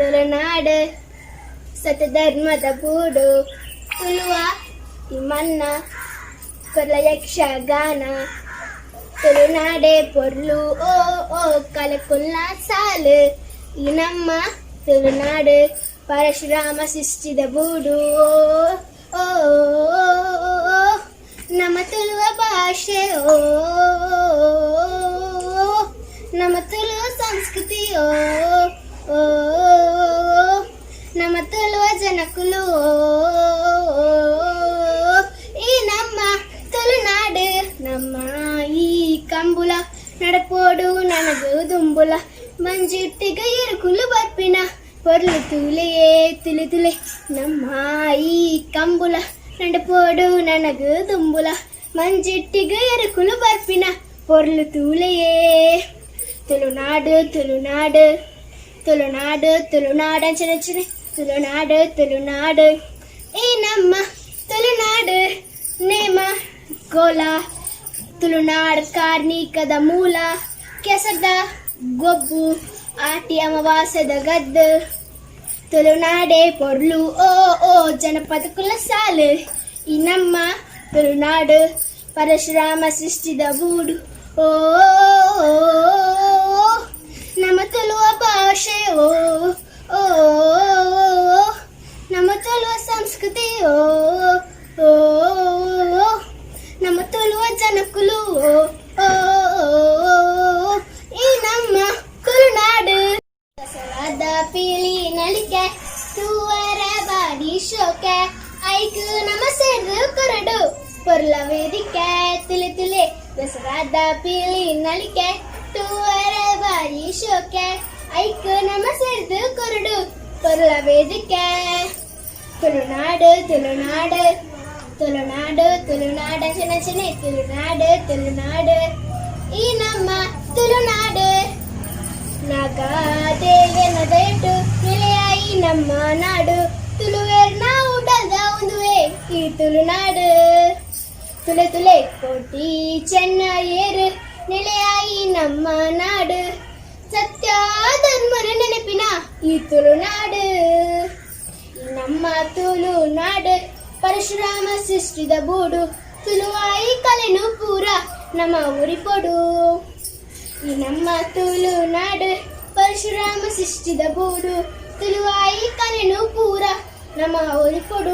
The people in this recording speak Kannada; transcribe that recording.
ತುಳುನಾಡು ಸತಧರ್ಮದ ಗೂಡು ತುಳುವ ತಿಮ್ಮಣ್ಣ ಕೊರ್ಲ ಯಕ್ಷಗಾನ ತುಳುನಾಡೆ ಪೊರ್ಲು ಓ ಓ ಕಲಕುಲ್ಲ ಸಾಲು ಈ ನಮ್ಮ ತುಳುನಾಡು ಪರಶುರಾಮ ಸೃಷ್ಟಿದ ಬೂಡು ಓ ನಮ್ಮ ತುಳುವ ಭಾಷೆ ಓ ನಮ್ಮ ತುಳುವ ಸಂಸ್ಕೃತಿ ಓ ನಮ್ಮ ತುಳುವ ಜನಕುಲು ಈ ನಮ್ಮ ತುಳುನಾಡು ನಮ್ಮ ಈ ಕಂಬುಲ ನಡಪೋಡು ನನಗೂ ದುಂಬುಲ ಮಂಜಿಟ್ಟಿಗ ಇರುಕುಲು ಬರ್ಪಿನ ಪೊರ್ಲು ತುಲೆಯೇ ತುಲೆ ತುಲೆ ನಮ್ಮ ಈ ಕಂಬುಲ ನಡಪೋಡು ನನಗೂ ದುಂಬುಲ ಮಂಜಿಟ್ಟಿಗ ಇರುಕುಲು ಬರ್ಪಿನ ಪೊರ್ಲು ತುಲೆಯೇ ತುಳುನಾಡು ತುಳುನಾಡು ತುಳುನಾಡು ತುಳುನಾಡು ಅಂಚನೆ ತುಳುನಾಡು ತುಳುನಾಡು ಈ ನಮ್ಮ ತುಳುನಾಡು ನೇಮ ಕೋಲ ತುಳುನಾಡು ಕಾರ್ಣಿಕದ ಮೂಲ ಕೆಸದ ಗೊಬ್ಬು ಆಟಿ ಅಮಾವಾಸ್ಯದ ಗದ್ದು ತುಳುನಾಡೆ ಪೊರ್ಲು ಓ ಓ ಜನಪದ ಕುಲ ಸಾಲು ಈ ನಮ್ಮ ತುಳುನಾಡು ಪರಶುರಾಮ ಸೃಷ್ಟಿದ ಬೂಡು ಓ ನಮ್ಮ ತುಳುವ ಭಾಷೆ ಓ ಓ ನಮ್ಮ ತುಳುವ ಸಂಸ್ಕೃತಿ ಓ ಓ ನಮ್ಮ ತುಳುವ ಜನಕುಲು ಓ ಈ ನಮ್ಮ ತುಳುನಾಡು ದಸರಾದ ಪೀಳಿ ನಲಿಕೆ ತೂವರ ಬಾಡಿ ಶೋಕೆ ಐಕು ನಮ್ಮ ಸೇರು ಕೊರಡು ಪೊರ್ಲ ವೇದಿಕೆ ತುಲೆ ತುಲೆ ದಸರಾದ ಪೀಳಿ ನಲಿಕೆ ತೂವರ ಬಾಡಿ ಶೋಕೆ ಐಕು ನಮ್ಮ ಸೇರು ಕೊರಡು ಪೊರ್ಲ ವೇದಿಕೆ ತುಳುನಾಡು ತುಳುನಾಡು ತುಳುನಾಡು ತುಳುನಾಡು ಚೆನ್ನ ತುಳುನಾಡು ತುಳುನಾಡು ಈ ನಮ್ಮ ತುಳುನಾಡು ನಾಗಾದೇವಿಯನ ದಯಟು ನೆಲೆಯಾಯಿ ನಮ್ಮ ನಾಡು ತುಳುವೇರ್ ನಾವು ಡಲ್ದ ಒಂದುವೆ ಈ ತುಳುನಾಡು ತುಲೆ ತುಲೆ ಕೋಟಿ ಚೆನ್ನ ಏರು ನೆಲೆಯಾಯಿ ನಮ್ಮ ನಾಡು ಸತ್ಯ ಧರ್ಮರ ನೆನಪಿನ ಈ ತುಳುನಾಡು ನಮ್ಮ ತುಳುನಾಡು ಪರಶುರಾಮ ಸೃಷ್ಟಿದ ಬೂಡು ತುಳುವಾಯಿ ಕಲೆನು ಪೂರ ನಮ್ಮ ಊರಿಪೊಡು ಈ ನಮ್ಮ ತುಳುನಾಡು ಪರಶುರಾಮ ಸೃಷ್ಟಿದ ಬೂಡು ತುಳುವಾಯಿ ಕಲೆನು ಪೂರ ನಮ್ಮ ಊರಿಪೊಡು